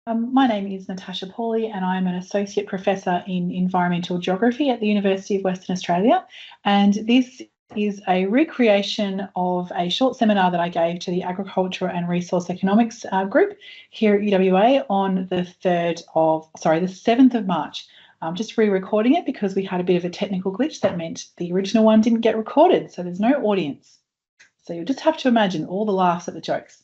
My name is Natasha Pauly and I'm an Associate Professor in Environmental Geography at the University of Western Australia. And this is a recreation of a short seminar that I gave to the Agriculture and Resource Economics group here at UWA on the 7th of March. I'm just re-recording it because we had a bit of a technical glitch that meant the original one didn't get recorded, so there's no audience. So you'll just have to imagine all the laughs at the jokes.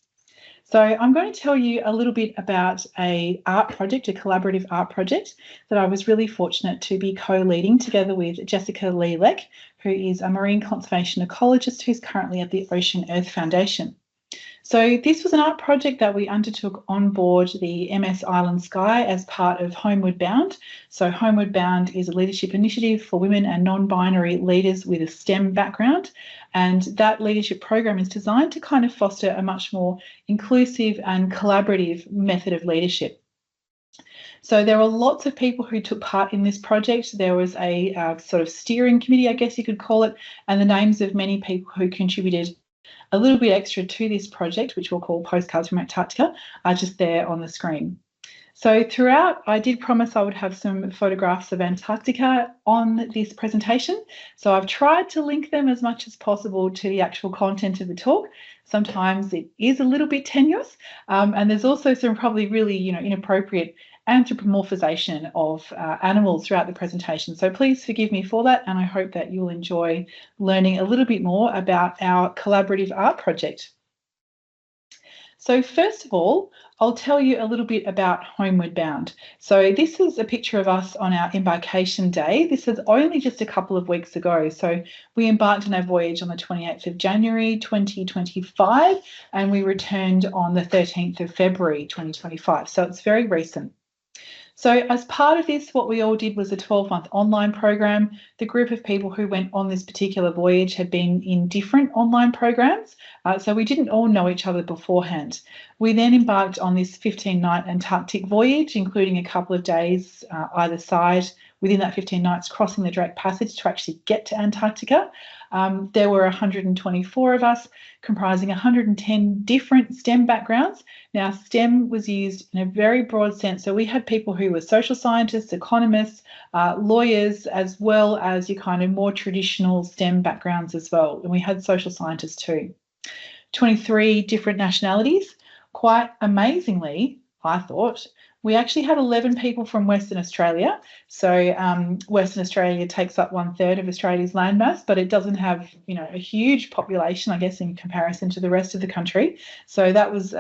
So I'm going to tell you a little bit about a collaborative art project that I was really fortunate to be co-leading together with Jessica Lee-Leck, who is a marine conservation ecologist who's currently at the Ocean Earth Foundation. So this was an art project that we undertook on board the MS Island Sky as part of Homeward Bound. So Homeward Bound is a leadership initiative for women and non-binary leaders with a STEM background. And that leadership program is designed to kind of foster a much more inclusive and collaborative method of leadership. So there were lots of people who took part in this project. There was a sort of steering committee, I guess you could call it, and the names of many people who contributed a little bit extra to this project, which we'll call Postcards from Antarctica, are just there on the screen. So throughout, I did promise I would have some photographs of Antarctica on this presentation. So I've tried to link them as much as possible to the actual content of the talk. Sometimes it is a little bit tenuous, and there's also some probably really, inappropriate anthropomorphization of animals throughout the presentation. So please forgive me for that, and I hope that you'll enjoy learning a little bit more about our collaborative art project. So first of all, I'll tell you a little bit about Homeward Bound. So this is a picture of us on our embarkation day. This is only just a couple of weeks ago. So we embarked on our voyage on the 28th of January 2025 and we returned on the 13th of February 2025. So it's very recent. So as part of this, what we all did was a 12-month online program. The group of people who went on this particular voyage had been in different online programs, so we didn't all know each other beforehand. We then embarked on this 15-night Antarctic voyage, including a couple of days either side within that 15 nights crossing the Drake Passage to actually get to Antarctica. There were 124 of us, comprising 110 different STEM backgrounds. Now, STEM was used in a very broad sense. So we had people who were social scientists, economists, lawyers, as well as your kind of more traditional STEM backgrounds as well. And we had social scientists too. 23 different nationalities. Quite amazingly, I thought, we actually had 11 people from Western Australia. So Western Australia takes up 1/3 of Australia's landmass, but it doesn't have, a huge population, I guess, in comparison to the rest of the country. So that was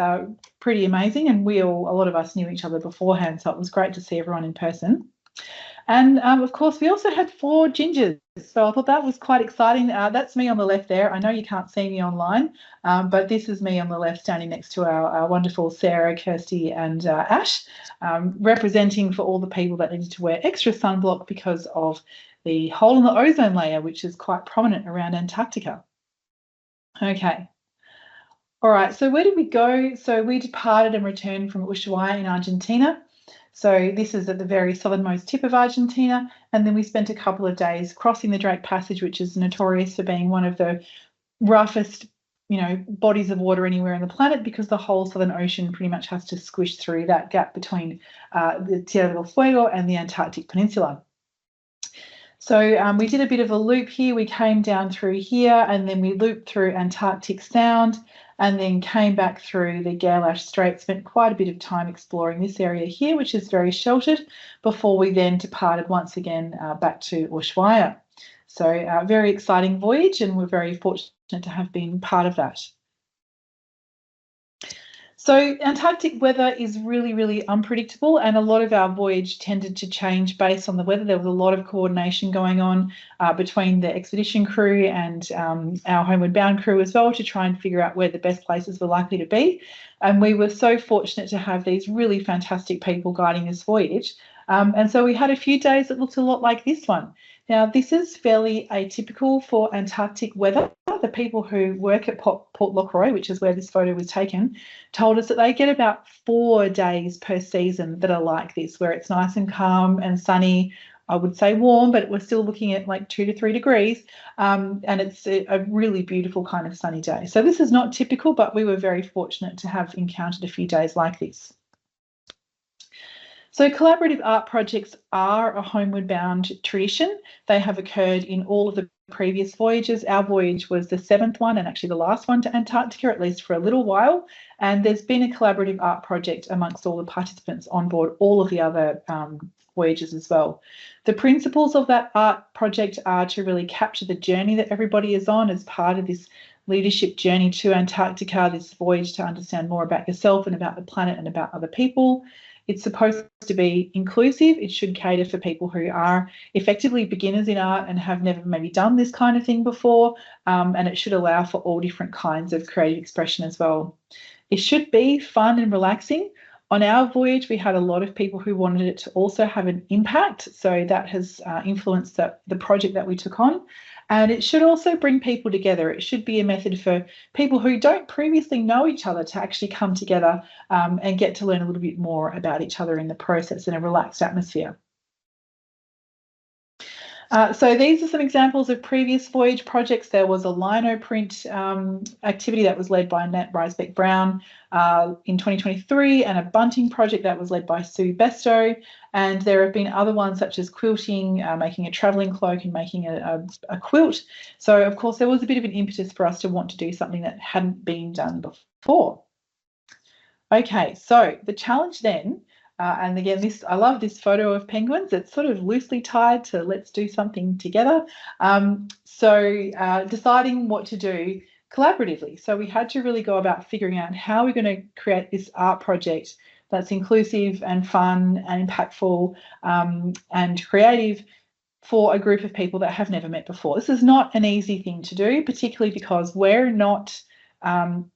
pretty amazing. And a lot of us knew each other beforehand. So it was great to see everyone in person. And of course, we also had 4 gingers. So I thought that was quite exciting. That's me on the left there. I know you can't see me online, but this is me on the left standing next to our wonderful Sarah, Kirsty and Ash, representing for all the people that needed to wear extra sunblock because of the hole in the ozone layer, which is quite prominent around Antarctica. Okay. All right, so where did we go? So we departed and returned from Ushuaia in Argentina. So this is at the very southernmost tip of Argentina. And then we spent a couple of days crossing the Drake Passage, which is notorious for being one of the roughest, bodies of water anywhere on the planet because the whole Southern Ocean pretty much has to squish through that gap between the Tierra del Fuego and the Antarctic Peninsula. So we did a bit of a loop here. We came down through here and then we looped through Antarctic Sound and then came back through the Gale-Ash Strait, spent quite a bit of time exploring this area here, which is very sheltered, before we then departed once again back to Ushuaia. So a very exciting voyage, and we're very fortunate to have been part of that. So Antarctic weather is really, really unpredictable, and a lot of our voyage tended to change based on the weather. There was a lot of coordination going on between the expedition crew and our Homeward Bound crew as well to try and figure out where the best places were likely to be. And we were so fortunate to have these really fantastic people guiding this voyage. And so we had a few days that looked a lot like this one. Now, this is fairly atypical for Antarctic weather. The people who work at Port Lockroy, which is where this photo was taken, told us that they get about 4 days per season that are like this, where it's nice and calm and sunny. I would say warm, but we're still looking at like 2 to 3 degrees, and it's a really beautiful kind of sunny day. So this is not typical, but we were very fortunate to have encountered a few days like this. So collaborative art projects are a homeward bound tradition. They have occurred in all of the previous voyages. Our voyage was the 7th one and actually the last one to Antarctica, at least for a little while. And there's been a collaborative art project amongst all the participants on board all of the other voyages as well. The principles of that art project are to really capture the journey that everybody is on as part of this leadership journey to Antarctica, this voyage to understand more about yourself and about the planet and about other people. It's supposed to be inclusive. It should cater for people who are effectively beginners in art and have never maybe done this kind of thing before, and it should allow for all different kinds of creative expression as well. It should be fun and relaxing. On our voyage, we had a lot of people who wanted it to also have an impact, so that has influenced the project that we took on. And it should also bring people together. It should be a method for people who don't previously know each other to actually come together and get to learn a little bit more about each other in the process in a relaxed atmosphere. So these are some examples of previous voyage projects. There was a lino print activity that was led by Nat Riesbeck-Brown in 2023, and a bunting project that was led by Sue Besto. And there have been other ones such as quilting, making a travelling cloak and making a quilt. So, of course, there was a bit of an impetus for us to want to do something that hadn't been done before. Okay, so the challenge then, and again, I love this photo of penguins. It's sort of loosely tied to let's do something together. Deciding what to do collaboratively. So we had to really go about figuring out how we're going to create this art project that's inclusive and fun and impactful and creative for a group of people that have never met before. This is not an easy thing to do, particularly because we're not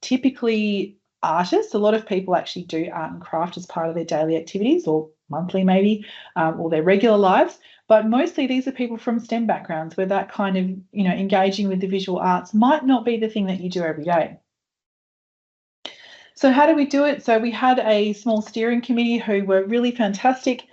typically artists. A lot of people actually do art and craft as part of their daily activities, or monthly maybe, or their regular lives. But mostly these are people from STEM backgrounds where that kind of, engaging with the visual arts might not be the thing that you do every day. So how do we do it? So we had a small steering committee who were really fantastic.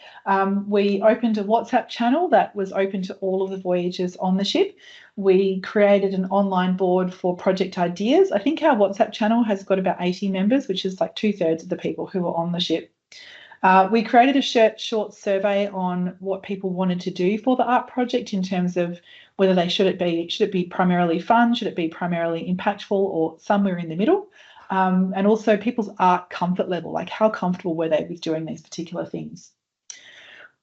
We opened a WhatsApp channel that was open to all of the voyagers on the ship. We created an online board for project ideas. I think our WhatsApp channel has got about 80 members, which is like 2/3 of the people who were on the ship. We created a short survey on what people wanted to do for the art project in terms of whether should it be primarily fun, should it be primarily impactful, or somewhere in the middle. And also people's art comfort level, like how comfortable were they with doing these particular things.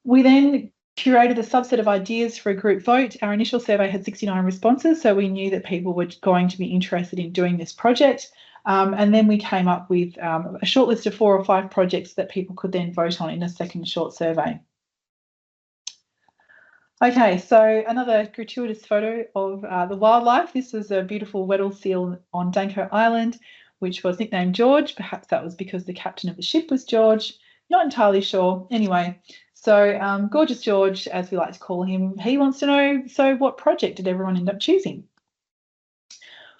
We then curated a subset of ideas for a group vote. Our initial survey had 69 responses, so we knew that people were going to be interested in doing this project. And then we came up with a short list of 4 or 5 projects that people could then vote on in a second short survey. Okay, so another gratuitous photo of the wildlife. This was a beautiful Weddell seal on Danko Island, which was nicknamed George. Perhaps that was because the captain of the ship was George. Not entirely sure. Anyway, so Gorgeous George, as we like to call him, he wants to know, so what project did everyone end up choosing?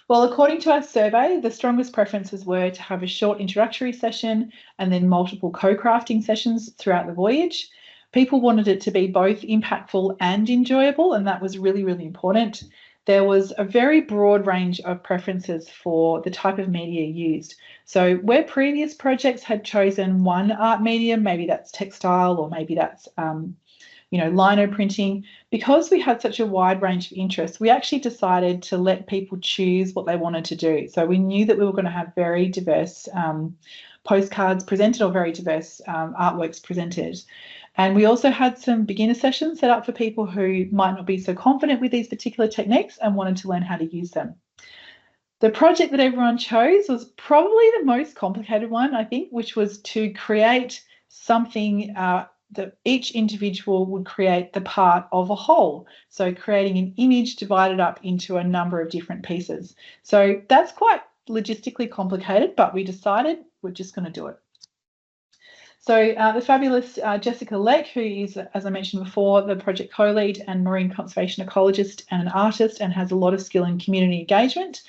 Well, according to our survey, the strongest preferences were to have a short introductory session and then multiple co-crafting sessions throughout the voyage. People wanted it to be both impactful and enjoyable, and that was really, really important. There was a very broad range of preferences for the type of media used. So where previous projects had chosen one art medium, maybe that's textile or maybe that's lino printing, because we had such a wide range of interests, we actually decided to let people choose what they wanted to do. So we knew that we were going to have very diverse postcards presented or very diverse artworks presented. And we also had some beginner sessions set up for people who might not be so confident with these particular techniques and wanted to learn how to use them. The project that everyone chose was probably the most complicated one, I think, which was to create something that each individual would create the part of a whole. So creating an image divided up into a number of different pieces. So that's quite logistically complicated, but we decided we're just going to do it. So the fabulous Jessica Leck, who is, as I mentioned before, the project co-lead and marine conservation ecologist and an artist and has a lot of skill in community engagement,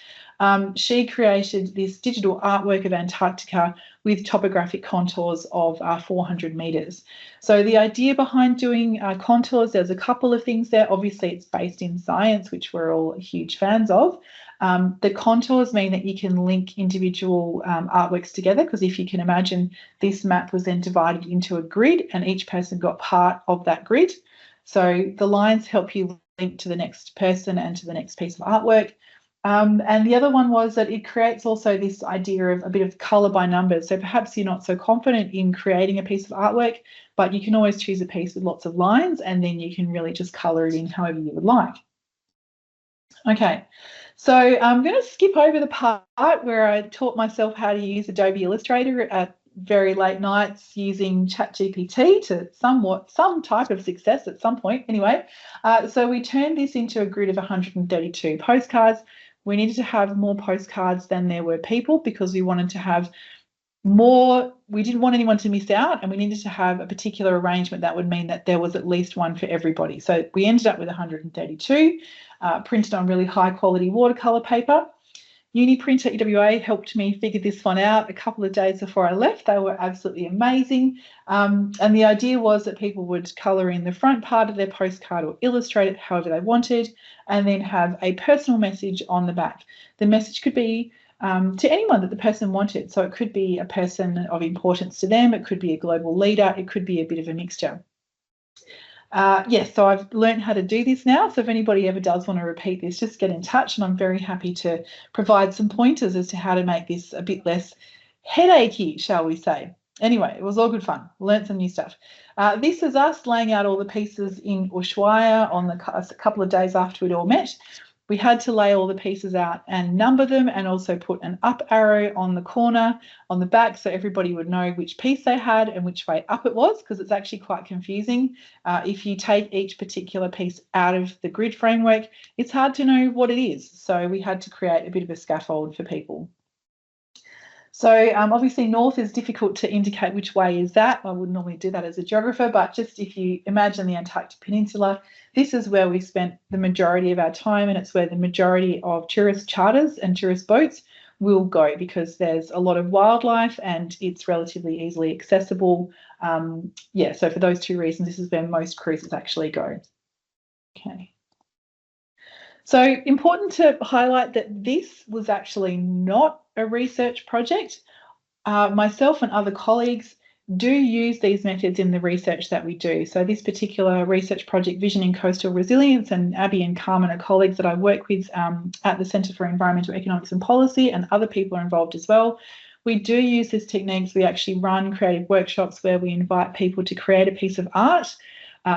she created this digital artwork of Antarctica with topographic contours of 400 metres. So the idea behind doing contours, there's a couple of things there. Obviously, it's based in science, which we're all huge fans of. The contours mean that you can link individual artworks together, because if you can imagine, this map was then divided into a grid and each person got part of that grid. So the lines help you link to the next person and to the next piece of artwork. And the other one was that it creates also this idea of a bit of colour by numbers. So perhaps you're not so confident in creating a piece of artwork, but you can always choose a piece with lots of lines and then you can really just colour it in however you would like. Okay, so I'm going to skip over the part where I taught myself how to use Adobe Illustrator at very late nights using ChatGPT to some type of success at some point. Anyway, so we turned this into a grid of 132 postcards. We needed to have more postcards than there were people because we wanted to have more. We didn't want anyone to miss out, and we needed to have a particular arrangement that would mean that there was at least one for everybody. So we ended up with 132, printed on really high quality watercolor paper. Uniprint at UWA helped me figure this one out a couple of days before I left. They were absolutely amazing. And the idea was that people would colour in the front part of their postcard or illustrate it however they wanted, and then have a personal message on the back. The message could be to anyone that the person wanted. So it could be a person of importance to them, it could be a global leader, it could be a bit of a mixture. Yes, so I've learned how to do this now. So if anybody ever does want to repeat this, just get in touch and I'm very happy to provide some pointers as to how to make this a bit less headachy, shall we say. Anyway, it was all good fun. Learned some new stuff. This is us laying out all the pieces in Ushuaia on a couple of days after we'd all met. We had to lay all the pieces out and number them and also put an up arrow on the corner on the back so everybody would know which piece they had and which way up it was, because it's actually quite confusing. If you take each particular piece out of the grid framework, it's hard to know what it is. So we had to create a bit of a scaffold for people. So obviously north is difficult to indicate which way is that. I wouldn't normally do that as a geographer, but just if you imagine the Antarctic Peninsula, this is where we spent the majority of our time, and it's where the majority of tourist charters and tourist boats will go because there's a lot of wildlife and it's relatively easily accessible. Yeah, so for those two reasons, this is where most cruises actually go. Okay. So important to highlight that this was actually not a research project. Myself and other colleagues do use these methods in the research that we do. So this particular research project, Visioning Coastal Resilience, and Abby and Carmen are colleagues that I work with at the Centre for Environmental Economics and Policy, and other people are involved as well. We do use these techniques. We actually run creative workshops where we invite people to create a piece of art,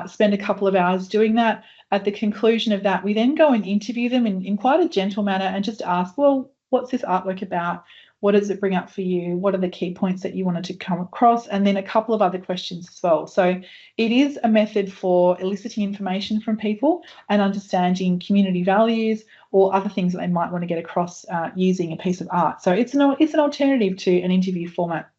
spend a couple of hours doing that. At the conclusion of that, we then go and interview them in quite a gentle manner and just ask, well, what's this artwork about? What does it bring up for you? What are the key points that you wanted to come across? And then a couple of other questions as well. So it is a method for eliciting information from people and understanding community values or other things that they might want to get across using a piece of art. So it's an alternative to an interview format.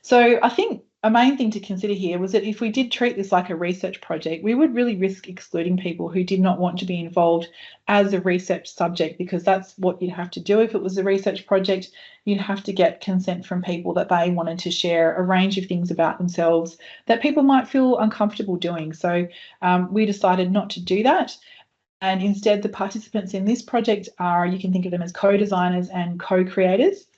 So I think a main thing to consider here was that if we did treat this like a research project, we would really risk excluding people who did not want to be involved as a research subject, because that's what you'd have to do if it was a research project. You'd have to get consent from people that they wanted to share a range of things about themselves that people might feel uncomfortable doing. So we decided not to do that. And instead, the participants in this project are, you can think of them as co-designers and co-creators.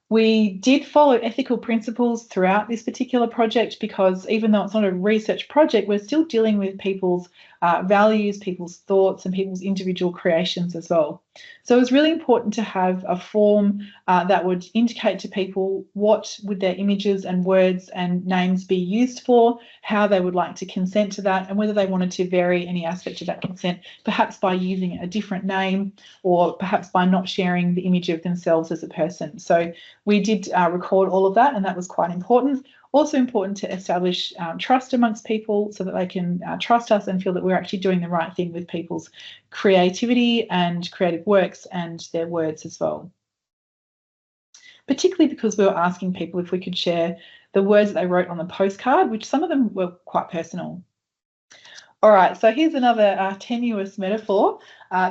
We did follow ethical principles throughout this particular project because even though it's not a research project, we're still dealing with people's values, people's thoughts and people's individual creations as well. So it was really important to have a form that would indicate to people what would their images and words and names be used for, how they would like to consent to that, and whether they wanted to vary any aspect of that consent, perhaps by using a different name or perhaps by not sharing the image of themselves as a person. So we did record all of that, and that was quite important. Also important to establish trust amongst people so that they can trust us and feel that we're actually doing the right thing with people's creativity and creative works and their words as well. Particularly because we were asking people if we could share the words that they wrote on the postcard, which some of them were quite personal. All right, so here's another tenuous metaphor.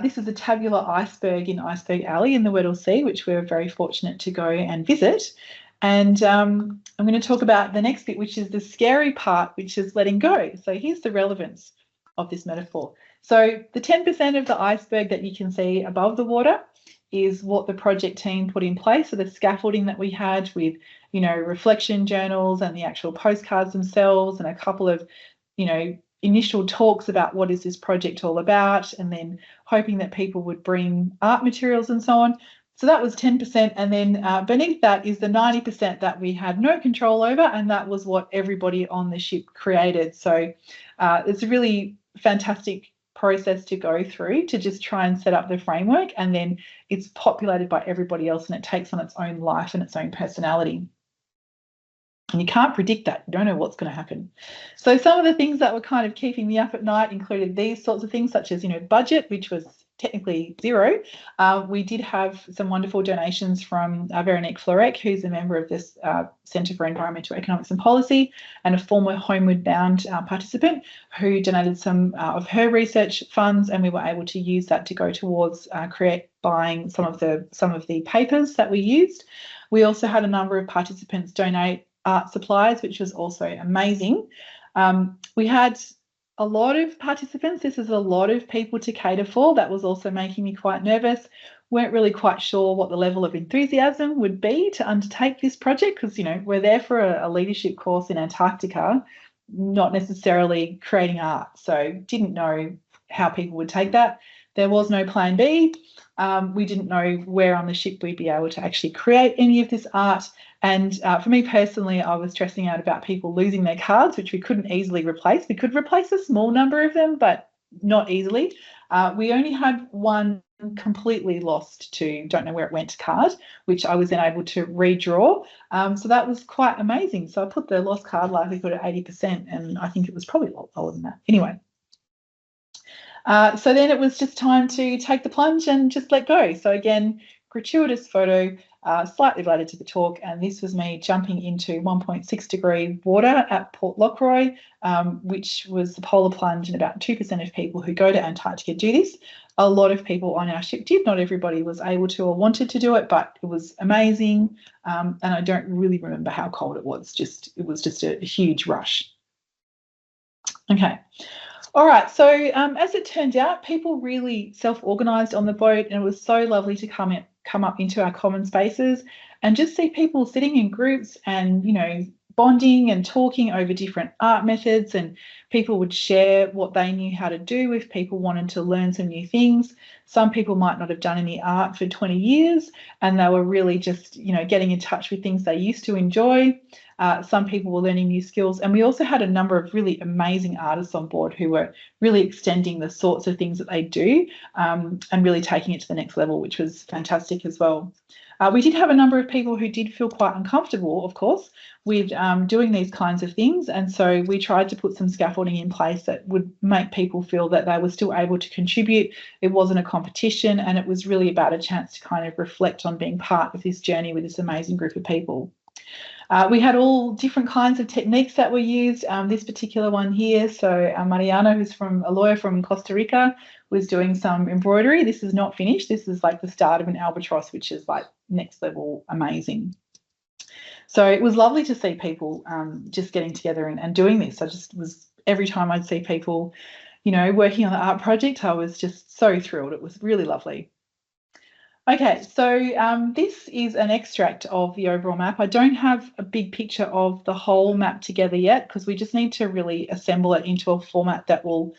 This is a tabular iceberg in Iceberg Alley in the Weddell Sea, which we're very fortunate to go and visit. And I'm going to talk about the next bit, which is the scary part, which is letting go. So here's the relevance of this metaphor. So the 10% of the iceberg that you can see above the water is what the project team put in place. So the scaffolding that we had with, reflection journals and the actual postcards themselves, and a couple of, initial talks about what is this project all about, and then hoping that people would bring art materials and so on. So that was 10%. And then beneath that is the 90% that we had no control over, and that was what everybody on the ship created. So it's a really fantastic process to go through to just try and set up the framework, and then it's populated by everybody else and it takes on its own life and its own personality. And you can't predict that. You don't know what's going to happen. So some of the things that were kind of keeping me up at night included these sorts of things, such as, budget, which was technically zero. We did have some wonderful donations from Veronique Florek, who's a member of this Centre for Environmental Economics and Policy, and a former Homeward Bound participant who donated some of her research funds, and we were able to use that to go towards buying some of the papers that we used. We also had a number of participants donate art supplies, which was also amazing. We had a lot of participants. This is a lot of people to cater for. That was also making me quite nervous. Weren't really quite sure what the level of enthusiasm would be to undertake this project, because, we're there for a leadership course in Antarctica, not necessarily creating art. So didn't know how people would take that. There was no plan B. We didn't know where on the ship we'd be able to actually create any of this art. And for me personally, I was stressing out about people losing their cards, which we couldn't easily replace. We could replace a small number of them, but not easily. We only had one completely lost to don't know where it went card, which I was then able to redraw. So that was quite amazing. So I put the lost card likelihood at 80%, and I think it was probably a lot lower than that. Anyway. So then it was just time to take the plunge and just let go. So again, gratuitous photo, slightly related to the talk, and this was me jumping into 1.6 degree water at Port Lockroy, which was the polar plunge, and about 2% of people who go to Antarctica do this. A lot of people on our ship did. Not everybody was able to or wanted to do it, but it was amazing, and I don't really remember how cold it was. It was just a huge rush. Okay. All right, so as it turned out, people really self-organised on the boat, and it was so lovely to come up into our common spaces and just see people sitting in groups and, bonding and talking over different art methods, and people would share what they knew how to do if people wanted to learn some new things. Some people might not have done any art for 20 years, and they were really just, getting in touch with things they used to enjoy. Some people were learning new skills, and we also had a number of really amazing artists on board who were really extending the sorts of things that they do, and really taking it to the next level, which was fantastic as well. We did have a number of people who did feel quite uncomfortable, of course, with doing these kinds of things, and so we tried to put some scaffolding in place that would make people feel that they were still able to contribute. It wasn't a competition, and it was really about a chance to kind of reflect on being part of this journey with this amazing group of people. We had all different kinds of techniques that were used. This particular one here, so Mariana, who's a lawyer from Costa Rica, was doing some embroidery. This is not finished. This is like the start of an albatross, which is like next level amazing. So it was lovely to see people just getting together and doing this. Every time I'd see people, working on the art project, I was just so thrilled. It was really lovely. Okay, so this is an extract of the overall map. I don't have a big picture of the whole map together yet, because we just need to really assemble it into a format that will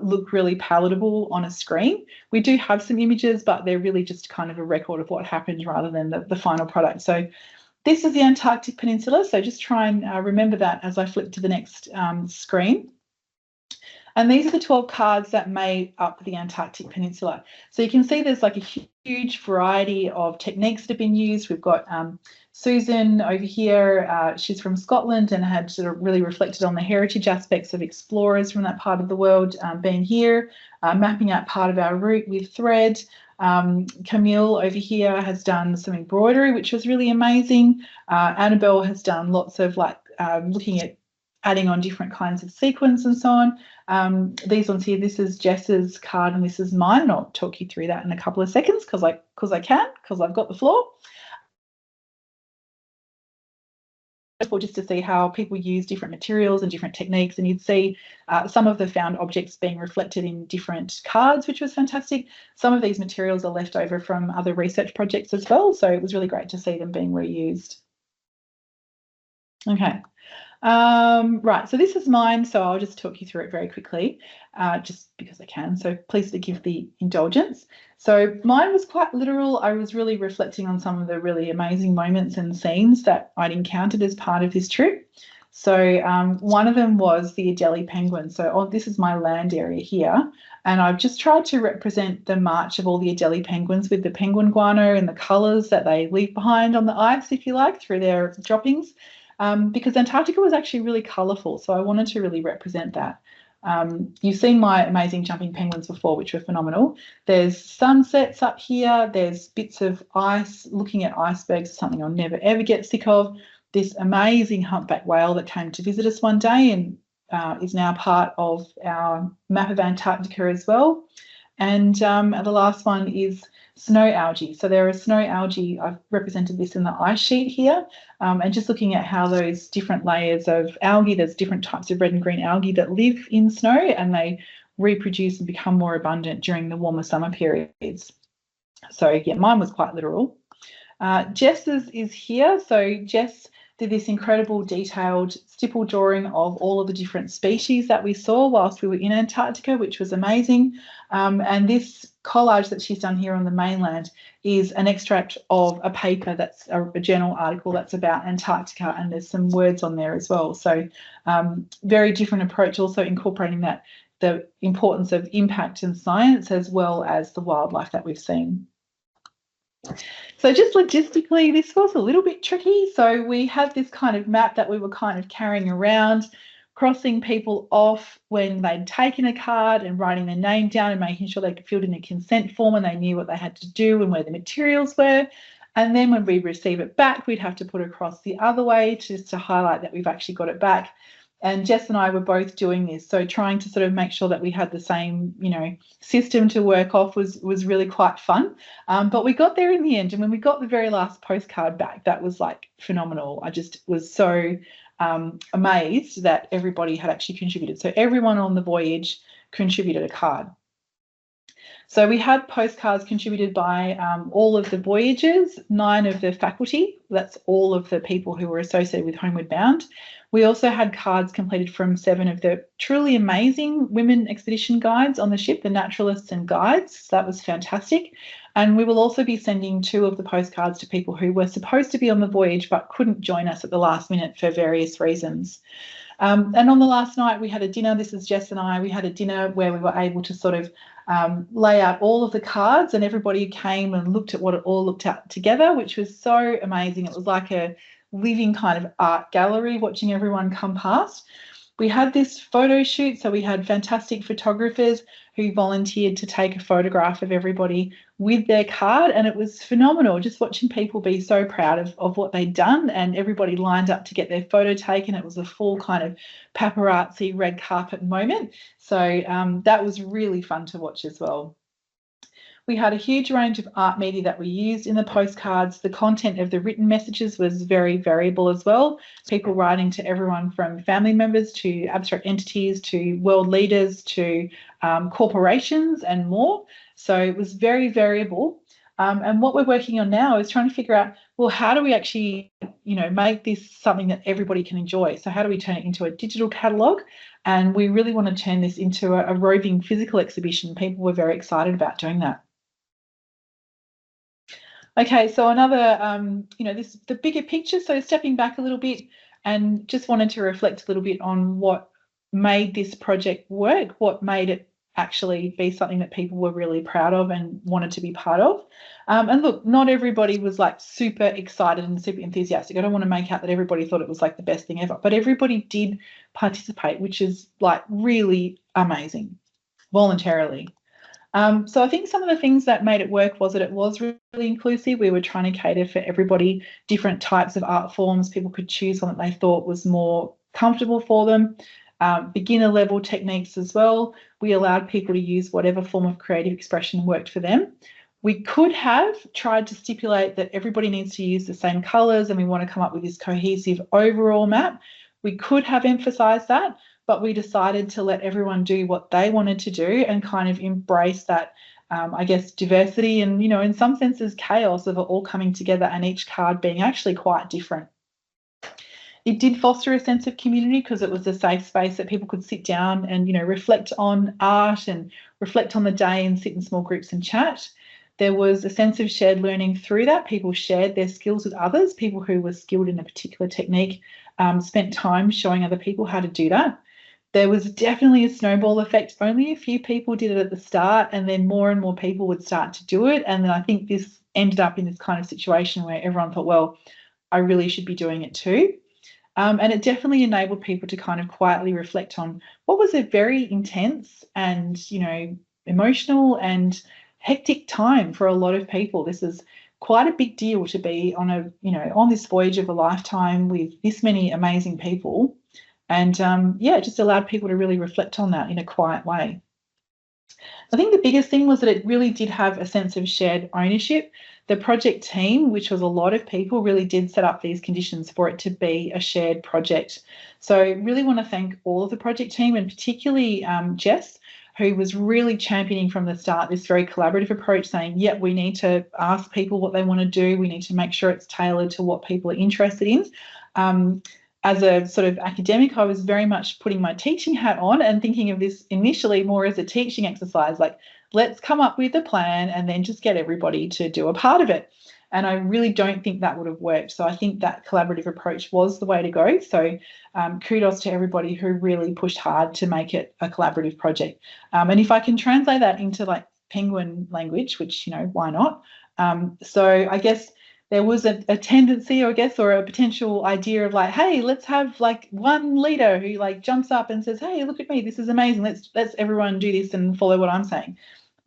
look really palatable on a screen. We do have some images, but they're really just kind of a record of what happened rather than the final product. So this is the Antarctic Peninsula, so just try and remember that as I flip to the next screen. And these are the 12 cards that made up the Antarctic Peninsula. So you can see there's like a huge variety of techniques that have been used. We've got Susan over here. She's from Scotland and had sort of really reflected on the heritage aspects of explorers from that part of the world being here, mapping out part of our route with thread. Camille over here has done some embroidery, which was really amazing. Annabelle has done lots of looking at adding on different kinds of sequins and so on. These ones here, this is Jess's card and this is mine. I'll talk you through that in a couple of seconds because I've got the floor. wonderful just to see how people use different materials and different techniques, and you'd see some of the found objects being reflected in different cards, which was fantastic. Some of these materials are left over from other research projects as well, so it was really great to see them being reused. Okay. Right, so this is mine, so I'll just talk you through it very quickly, just because I can, so please forgive the indulgence. So mine was quite literal. I was really reflecting on some of the really amazing moments and scenes that I'd encountered as part of this trip. So one of them was the Adelie penguin. So this is my land area here, and I've just tried to represent the march of all the Adelie penguins with the penguin guano and the colours that they leave behind on the ice, if you like, through their droppings. Because Antarctica was actually really colourful, so I wanted to really represent that. You've seen my amazing jumping penguins before, which were phenomenal. There's sunsets up here. There's bits of ice. Looking at icebergs is something I'll never, ever get sick of. This amazing humpback whale that came to visit us one day and is now part of our map of Antarctica as well. And the last one is snow algae. So there are snow algae. I've represented this in the ice sheet here, and just looking at how those different layers of algae, there's different types of red and green algae that live in snow, and they reproduce and become more abundant during the warmer summer periods. So yeah, mine was quite literal. Jess's is here. So Jess did this incredible detailed stipple drawing of all of the different species that we saw whilst we were in Antarctica, which was amazing. And this collage that she's done here on the mainland is an extract of a paper that's a journal article that's about Antarctica, and there's some words on there as well. So very different approach, also incorporating that the importance of impact and science as well as the wildlife that we've seen. So just logistically, this was a little bit tricky. So we had this kind of map that we were kind of carrying around, crossing people off when they'd taken a card and writing their name down and making sure they could fill in a consent form and they knew what they had to do and where the materials were. And then when we receive it back, we'd have to put it across the other way just to highlight that we've actually got it back. And Jess and I were both doing this, so trying to sort of make sure that we had the same, system to work off was really quite fun. But we got there in the end, and when we got the very last postcard back, that was like phenomenal. I just was so amazed that everybody had actually contributed. So everyone on the voyage contributed a card. So we had postcards contributed by all of the voyagers, 9 of the faculty. That's all of the people who were associated with Homeward Bound. We also had cards completed from 7 of the truly amazing women expedition guides on the ship, the naturalists and guides. So that was fantastic. And we will also be sending 2 of the postcards to people who were supposed to be on the voyage but couldn't join us at the last minute for various reasons. And on the last night, we had a dinner. This is Jess and I. We had a dinner where we were able to sort of lay out all of the cards, and everybody came and looked at what it all looked at together, which was so amazing. It was like a living kind of art gallery watching everyone come past. We had this photo shoot, so we had fantastic photographers who volunteered to take a photograph of everybody with their card, and it was phenomenal just watching people be so proud of what they'd done, and everybody lined up to get their photo taken. It was a full kind of paparazzi red carpet moment, so that was really fun to watch as well. We had a huge range of art media that we used in the postcards. The content of the written messages was very variable as well. People writing to everyone from family members to abstract entities to world leaders to corporations and more. So it was very variable. And what we're working on now is trying to figure out, well, how do we actually, make this something that everybody can enjoy? So how do we turn it into a digital catalogue? And we really want to turn this into a roving physical exhibition. People were very excited about doing that. Okay, so another, the bigger picture, so stepping back a little bit and just wanted to reflect a little bit on what made this project work, what made it actually be something that people were really proud of and wanted to be part of. And look, not everybody was like super excited and super enthusiastic. I don't want to make out that everybody thought it was like the best thing ever, but everybody did participate, which is like really amazing, voluntarily. So I think some of the things that made it work was that it was really inclusive. We were trying to cater for everybody, different types of art forms. People could choose one that they thought was more comfortable for them. Beginner level techniques as well. We allowed people to use whatever form of creative expression worked for them. We could have tried to stipulate that everybody needs to use the same colours and we want to come up with this cohesive overall map. We could have emphasised that, but we decided to let everyone do what they wanted to do and kind of embrace that, I guess, diversity and, in some senses, chaos of it all coming together and each card being actually quite different. It did foster a sense of community because it was a safe space that people could sit down and, reflect on art and reflect on the day and sit in small groups and chat. There was a sense of shared learning through that. People shared their skills with others. People who were skilled in a particular technique spent time showing other people how to do that. There was definitely a snowball effect. Only a few people did it at the start, and then more and more people would start to do it. And then I think this ended up in this kind of situation where everyone thought, well, I really should be doing it too. And it definitely enabled people to kind of quietly reflect on what was a very intense and, emotional and hectic time for a lot of people. This is quite a big deal to be on on this voyage of a lifetime with this many amazing people. And it just allowed people to really reflect on that in a quiet way. I think the biggest thing was that it really did have a sense of shared ownership. The project team, which was a lot of people, really did set up these conditions for it to be a shared project. So I really want to thank all of the project team, and particularly Jess, who was really championing from the start this very collaborative approach, saying, yep, we need to ask people what they want to do. We need to make sure it's tailored to what people are interested in. As a sort of academic, I was very much putting my teaching hat on and thinking of this initially more as a teaching exercise, like let's come up with a plan and then just get everybody to do a part of it. And I really don't think that would have worked. So I think that collaborative approach was the way to go. So kudos to everybody who really pushed hard to make it a collaborative project. And if I can translate that into like penguin language, which, why not? So I guess there was a tendency, I guess, or a potential idea of like, hey, let's have like one leader who like jumps up and says, hey, look at me, this is amazing. Let's everyone do this and follow what I'm saying.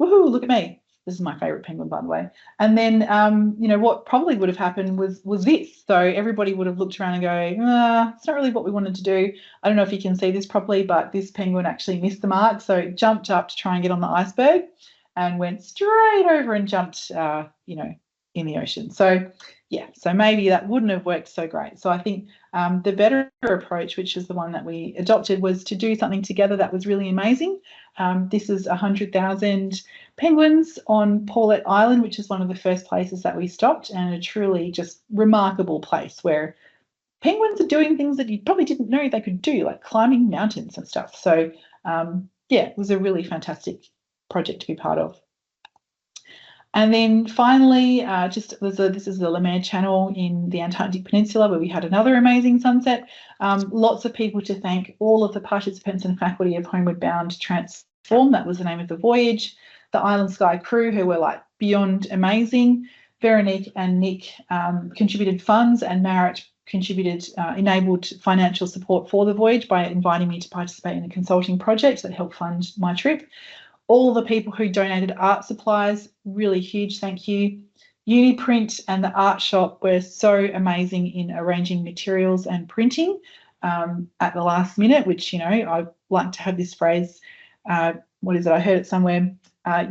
Woohoo, look at me. This is my favourite penguin, by the way. And then, what probably would have happened was this. So everybody would have looked around and go, it's not really what we wanted to do. I don't know if you can see this properly, but this penguin actually missed the mark. So it jumped up to try and get on the iceberg and went straight over and jumped, in the ocean. So maybe that wouldn't have worked so great. So I think the better approach, which is the one that we adopted, was to do something together that was really amazing. This is 100,000 penguins on Paulet Island, which is one of the first places that we stopped, and a truly just remarkable place where penguins are doing things that you probably didn't know they could do, like climbing mountains and stuff. So it was a really fantastic project to be part of. And then finally, this is the Lemaire Channel in the Antarctic Peninsula, where we had another amazing sunset. Lots of people to thank, all of the participants and faculty of Homeward Bound Transform. That was the name of the voyage. The Island Sky crew, who were like beyond amazing. Veronique and Nick contributed funds, and Marit enabled financial support for the voyage by inviting me to participate in a consulting project that helped fund my trip. All the people who donated art supplies, really huge thank you. Uniprint and the art shop were so amazing in arranging materials and printing at the last minute, which, I like to have this phrase, what is it? I heard it somewhere.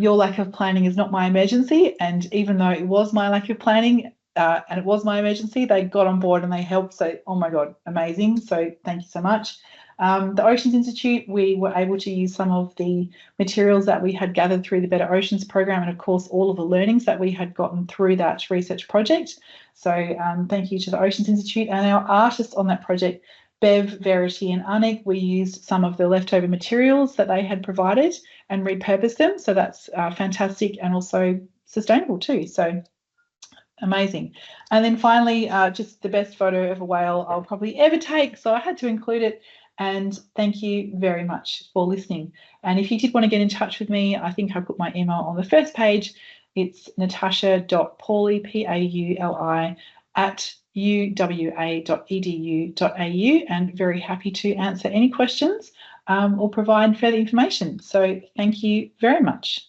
Your lack of planning is not my emergency. And even though it was my lack of planning and it was my emergency, they got on board and they helped. So, oh my God, amazing. So thank you so much. The Oceans Institute, we were able to use some of the materials that we had gathered through the Better Oceans program, and of course all of the learnings that we had gotten through that research project. So thank you to the Oceans Institute and our artists on that project, Bev, Verity and Anik. We used some of the leftover materials that they had provided and repurposed them. So that's fantastic and also sustainable too. So amazing. And then finally, just the best photo of a whale I'll probably ever take. So I had to include it. And thank you very much for listening. And if you did want to get in touch with me, I think I put my email on the first page. It's natasha.pauli, Pauli, @uwa.edu.au, and very happy to answer any questions or provide further information. So thank you very much.